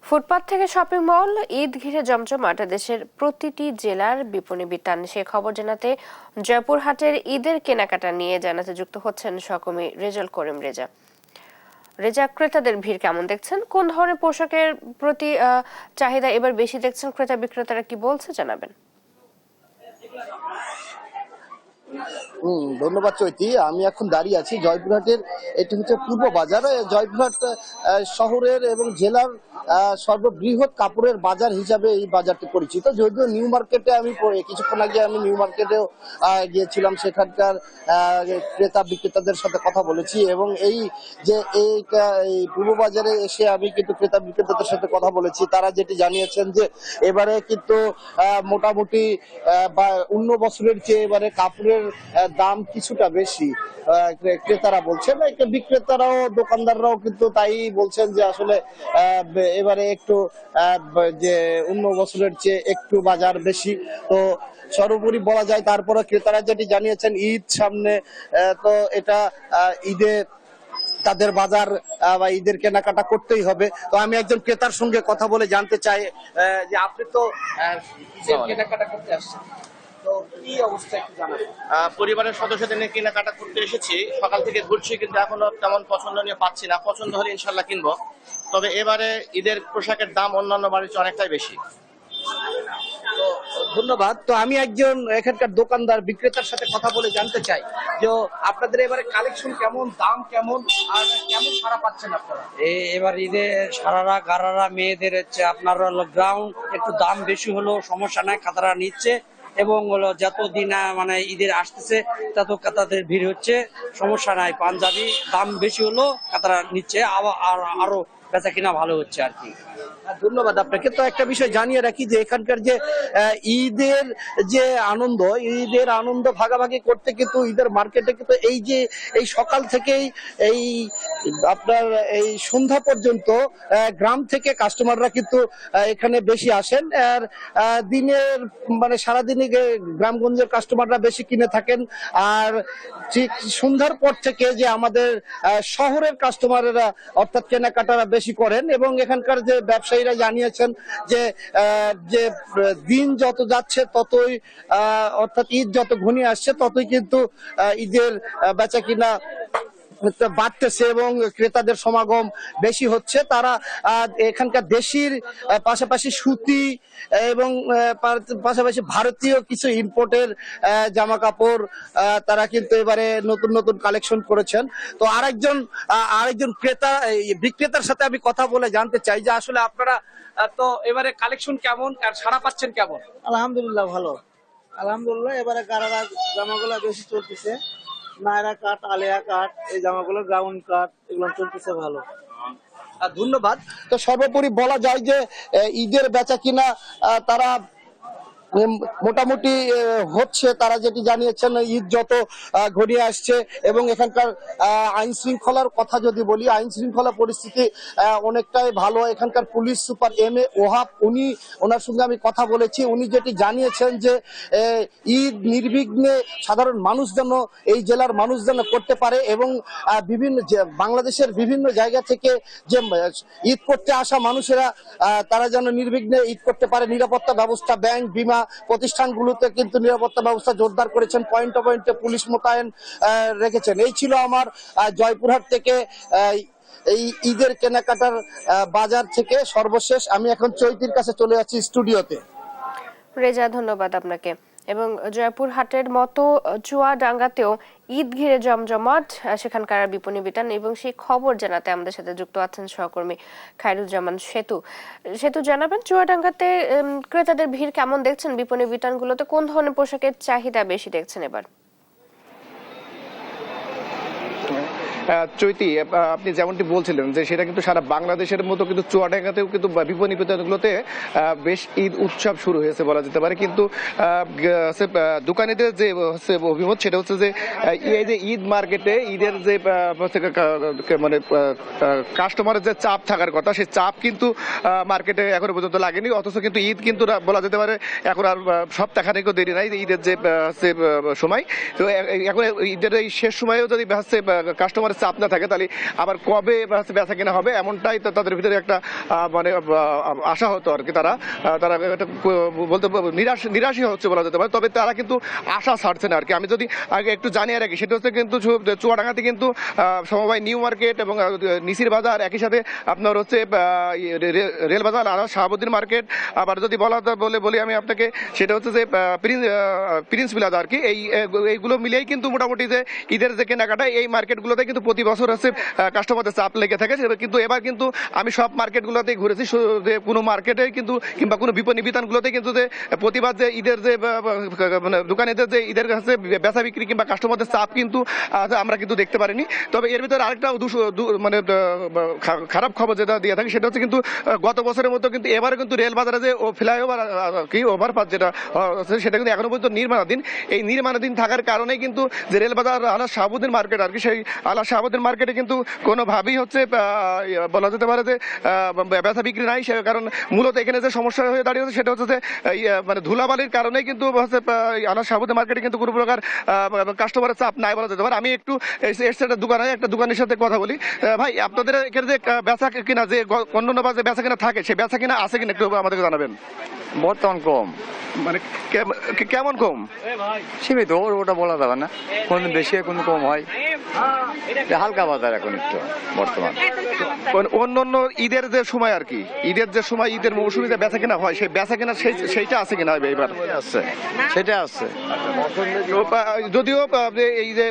ফুটপাত থেকে shopping mall, Eid ঘিরে জমজমাট দেশের প্রতিটি জেলার বিপণী বিতান। সে খবর জানাতে জয়পুরহাটের ঈদের কেনাকাটা নিয়ে জানাতে যুক্ত হচ্ছেন সহকর্মী রেজাল করিম রেজা। রেজা, ক্রেতাদের ভিড় কেমন দেখছেন? কোন ধরনের পোশাকের প্রতি চাহিদা এবার বেশি দেখছেন? ক্রেতা বিক্রেতারা কি বলছে জানাবেন। ধন্যবাদ চৈতি। আমি এখন দাঁড়িয়ে আছি জয়পুরহাটের, এটি হচ্ছে পূর্ব বাজার। জয়পুরহাট শহরের এবং জেলার সর্ববৃহৎ কাপড়ের বাজার হিসাবে এই বাজারটি পরিচিত। যদিও নিউ মার্কেটে আমি কিছুক্ষণ আগে নিউ মার্কেটেও গিয়েছিলাম, সেখানকার ক্রেতা বিক্রেতাদের সাথে কথা বলেছি এবং এই পূর্ব বাজারে এসে আমি কিন্তু ক্রেতা বিক্রেতাদের সাথে কথা বলেছি। তারা যেটি জানিয়েছেন যে এবারে কিন্তু মোটামুটি অন্য বছরের চেয়ে এবারে কাপড়ের দাম কিছুটা বেশি ক্রেতারা বলছেন। বিক্রেতারাও দোকানদাররাও কিন্তু তাই বলছেন যে আসলে এবারে একটু যে অন্য বছরের চেয়ে একটু বাজার বেশি। তো সর্বোপরি বলা যায়, তারপরে ক্রেতারা যেটি জানিয়েছেন ঈদ সামনে, তো এটা ঈদে তাদের বাজার বা ঈদের কেনাকাটা করতেই হবে। তো আমি একজন ক্রেতার সঙ্গে কথা বলে জানতে চাই যে আপনি তো কেনাকাটা করতে আসছেন, পরিবারের সদস্যদের নিয়ে কেনাকাটা করতে এসেছি। সকাল থেকে ঘুরছি, কিন্তু এখনো তেমন পছন্দনীয় পাচ্ছি না। পছন্দ হলে ইনশাল্লাহ কিনবো। তবে এবারে ঈদের পোশাকের দাম অন্যান্য বাড়ির চেয়ে অনেকটাই বেশি। তো ধন্যবাদ। তো আমি একজন এখানকার দোকানদার বিক্রেতার সাথে কথা বলে জানতে চাই যে আপনাদের এবারে কালেকশন কেমন, দাম কেমন, আর কেমন সারা পাচ্ছেন আপনারা? এবার ঈদে সারারা গারারা মেয়েদের হচ্ছে আপনার গ্রাউন্ড একটু দাম বেশি হলো সমস্যা নাই, খাতারা নিচ্ছে এবং হলো যত দিন মানে ঈদের আসতেছে তত কাতাদের ভিড় হচ্ছে, সমস্যা নাই। পাঞ্জাবি দাম বেশি হলো কাতারা নিচ্ছে, আরো বেচা কিনা ভালো হচ্ছে আর কি। ধন্যবাদ আপনাকে। তো একটা বিষয় জানিয়ে রাখি যে এখানকার যে ঈদের যে ঈদের আনন্দ ভাগাভাগি করতে কিন্তু ঈদের মার্কেটে কিন্তু এই সকাল থেকেই এই আপনার এই সন্ধ্যা পর্যন্ত গ্রাম থেকে কাস্টমাররা কিন্তু এখানে বেশি আসেন। আর দিনের মানে সারাদিনই গ্রামগঞ্জের কাস্টমাররা বেশি কিনে থাকেন। আর ঠিক সন্ধ্যার পর থেকে যে আমাদের শহরের কাস্টমারেরা অর্থাৎ কেনাকাটারা বেশি করেন এবং এখানকার যে ব্যবসায়ীরা জানিয়েছেন যে দিন যত যাচ্ছে ততই অর্থাৎ ঈদ যত ঘনিয়ে আসছে ততই কিন্তু ঈদের বেচা কিনা বাড়তেছে এবং ক্রেতাদের সমাগম বেশি হচ্ছে। তারা এখানকার দেশির পাশাপাশি সুতি এবং পাশাপাশি ভারতীয় কিছু ইম্পোর্টের জামা কাপড় তারা কিন্তু এবারে নতুন নতুন কালেকশন করেছেন। তো আরেকজন বিক্রেতার সাথে আমি কথা বলে জানতে চাই যে আসলে আপনারা তো এবারে কালেকশন কেমন আর সাড়া পাচ্ছেন কেমন? আলহামদুলিল্লাহ ভালো, আলহামদুলিল্লাহ। এবারে গারারা জামাগুলো বেশি চলতেছে, নায়রা কাট, আলিয়া কাট, এই জামাগুলো গ্রাউন্ড কাট, এগুলো চলতেছে ভালো। ধন্যবাদ। তো সর্বোপরি বলা যায় যে ঈদের বেচা কিনা তারা মোটামুটি হচ্ছে। তারা যেটি জানিয়েছেন ঈদ যত ঘনিয়ে আসছে এবং এখানকার আইন শৃঙ্খলার কথা যদি বলি, আইন শৃঙ্খলা পরিস্থিতি অনেকটাই ভালো। এখানকার পুলিশ সুপার এম.এ. ওহাব, ওনার সঙ্গে আমি কথা বলেছি। উনি যেটি জানিয়েছেন যে ঈদ নির্বিঘ্নে সাধারণ মানুষ যেন এই জেলার মানুষ যেন করতে পারে এবং বাংলাদেশের বিভিন্ন জায়গা থেকে যে ঈদ করতে আসা মানুষেরা তারা যেন নির্বিঘ্নে ঈদ করতে পারে। নিরাপত্তা ব্যবস্থা, ব্যাংক, বিমা প্রতিষ্ঠানগুলোতে কিন্তু নিরাপত্তা ব্যবস্থা জোরদার করেছেন, পয়েন্টে পয়েন্টে পুলিশ মোতায়েন রেখেছেন। এই ছিল আমার জয়পুরহাট থেকে এই ঈদের কেনাকাটার বাজার থেকে সর্বশেষ। আমি এখন চৈতির কাছে চলে যাচ্ছি স্টুডিওতে। রেজা, ধন্যবাদ আপনাকে। এবং জয়পুরহাটের মতো চুয়াডাঙ্গাতেও ঈদ ঘিরে জমজমাট, সেখানকার বিপণী বিতান এবং সেই খবর জানাতে আমাদের সাথে যুক্ত আছেন সহকর্মী খায়রুজ্জামান সেতু। জানাবেন চুয়াডাঙ্গাতে ক্রেতাদের ভিড় কেমন দেখছেন? বিপণী বিতানগুলোতে কোন ধরনের পোশাকের চাহিদা বেশি দেখছেন এবার? চৈতি, আপনি যেমনটি বলছিলেন যে সেটা কিন্তু সারা বাংলাদেশের মতো কিন্তু চুয়াডাঙ্গাতেও কিন্তু বিপণী বিতানগুলোতে বেশ ঈদ উৎসব শুরু হয়েছে বলা যেতে পারে। কিন্তু দোকানিদের যে হচ্ছে অভিমত সেটা হচ্ছে যে এই যে ঈদ মার্কেটে ঈদের যে মানে কাস্টমারের যে চাপ থাকার কথা, সেই চাপ কিন্তু মার্কেটে এখনো পর্যন্ত লাগেনি। অথচ কিন্তু ঈদ কিন্তু বলা যেতে পারে এখন আর সপ্তাহখানেকও দেরি নাই ঈদের যে সময়। তো এখন ঈদের এই শেষ সময়েও যদি কাস্টমার চাপ না থাকে তাহলে আবার কবে বেচা কেনা হবে এমনটাই তো তাদের ভিতরে একটা মানে আশা হতো আর কি। তারা বলতে নিরাশই হচ্ছে বলা যেতে পারে। তবে তারা কিন্তু আশা ছাড়ছে না আর কি। আমি যদি আগে একটু জানিয়ে রাখি সেটা হচ্ছে কিন্তু চুয়াডাঙ্গাতে কিন্তু সমবায় নিউ মার্কেট এবং নিসির বাজার, একই সাথে আপনার হচ্ছে রেল বাজার আর শাহাবুদ্দিন মার্কেট, আবার যদি বলি আমি আপনাকে সেটা হচ্ছে যে প্রিন্স প্লাজা আর কি। এইগুলো মিলেই কিন্তু মোটামুটি যে ঈদের যে কেনাকাটা এই মার্কেটগুলোতে কিন্তু প্রতি বছর হচ্ছে কাস্টমারদের চাপ লেগে থাকে। কিন্তু এবার কিন্তু আমি সব মার্কেটগুলোতেই ঘুরেছি, যে কোনো মার্কেটে কিন্তু কিংবা কোনো বিপণী বিতানগুলোতে কিন্তু যে প্রতিবাদ যে ঈদের যে মানে দোকানিদের যে ঈদের কাছে বেচা বিক্রি কিংবা কাস্টমারদের চাপ কিন্তু আমরা কিন্তু দেখতে পারিনি। তবে এর ভিতরে আরেকটা মানে খারাপ খবর যেটা দিয়ে থাকে সেটা হচ্ছে কিন্তু গত বছরের মতো কিন্তু এবারে কিন্তু রেল বাজারে যে ফ্লাইওভার কি ওভারপাস যেটা সেটা কিন্তু এখনো পর্যন্ত নির্মাণাধীন। এই নির্মাণাধীন থাকার কারণে কিন্তু যে রেল বাজার আলা শাহাবুদ্দিন মার্কেট আর কি, সেই আলা শাহাবুদ্দিন মার্কেটে কিন্তু কোনোভাবেই হচ্ছে বলা যেতে পারে যে বেচা বিক্রি নাই। সে কারণ মূলত এখানে যে সমস্যা হয়ে দাঁড়িয়েছে সেটা হচ্ছে যে মানে ধুলাবালির কারণেই কিন্তু হচ্ছে আলা শাহাবুদ্দিন মার্কেটে কিন্তু কোনো প্রকার কাস্টমারের চাপ নাই বলা যেতে পারে। আমি একটু একটা দোকানের সাথে কথা বলি। ভাই, আপনাদের এখানে যে বেচা কিনা যে অন্যান্য বাজারে বেচা কিনা থাকে সেই বেচা কিনা আছে কিনা একটু আমাদেরকে জানাবেন। বর্তমান কম, মানে কেমন কম? সীমিত, ওটা বলা যাবে না, কোনদিন বেশি হয় কোনদিন কম হয়, হালকা বাজার এখন একটু বর্তমান। অন্যান্য ঈদের যে সময় আর কি, ঈদের যে সময় ঈদের মৌসুমে যে বেচা কেনা হয় সেই বেচা কেনা সেইটা আছে কিনা এবার? আছে, সেটা আছে। যদিও এই যে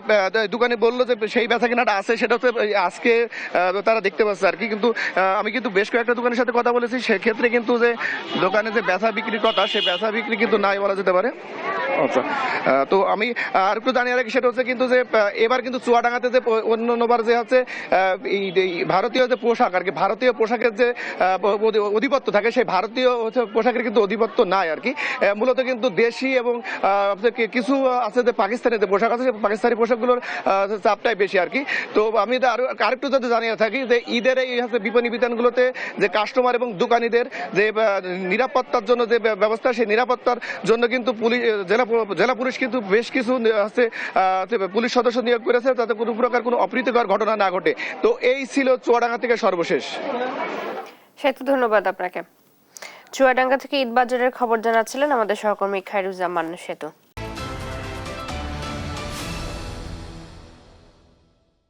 দোকানে বললো যে সেই বেচা কেনাটা আছে, সেটা হচ্ছে আজকে তারা দেখতে পাচ্ছে আর কি। কিন্তু আমি কিন্তু বেশ কয়েকটা দোকানের সাথে কথা বলেছি, সেক্ষেত্রে কিন্তু যে দোকানে যে বেচা বিক্রির কথা সেই বেচা বিক্রি কিন্তু নাই বলা যেতে পারে। আচ্ছা, তো আমি আর একটু জানিয়ে রাখি সেটা হচ্ছে কিন্তু যে এবার কিন্তু চুয়াডাঙ্গাতে যে অন্যান্যবার যে হচ্ছে এই ভারতীয় যে পোশাক আর কি, ভারতীয় পোশাকের যে আধিপত্য থাকে সেই ভারতীয় হচ্ছে পোশাকের কিন্তু আধিপত্য নাই আর কি। মূলত কিন্তু দেশি এবং কিছু আছে যে পাকিস্তানি যে পোশাক আছে সেই পাকিস্তানি পোশাকগুলোর চাপটাই বেশি আর কি। তো আমি আরেকটু যদি জানিয়ে থাকি যে ঈদের এই হচ্ছে বিপণী বিতানগুলোতে যে কাস্টমার এবং দোকানিদের যে নিরাপত্তার জন্য যে ব্যবস্থা, সেই নিরাপত্তার জন্য কিন্তু পুলিশ জেলা পুলিশ কিন্তু বেশ কিছু হচ্ছে পুলিশ সদস্য নিয়োগ করেছে যাতে কোনো প্রকার কোনো অপ্রীতিকর ঘটনা না ঘটে। তো এই ছিল চুয়াডাঙ্গা থেকে সর্বশেষ। সেতু, ধন্যবাদ আপনাকে। চুয়াডাঙ্গা থেকে ঈদ বাজারের খবর জানাচ্ছিলেন আমাদের সহকর্মী খায়রুজ্জামান সেতু।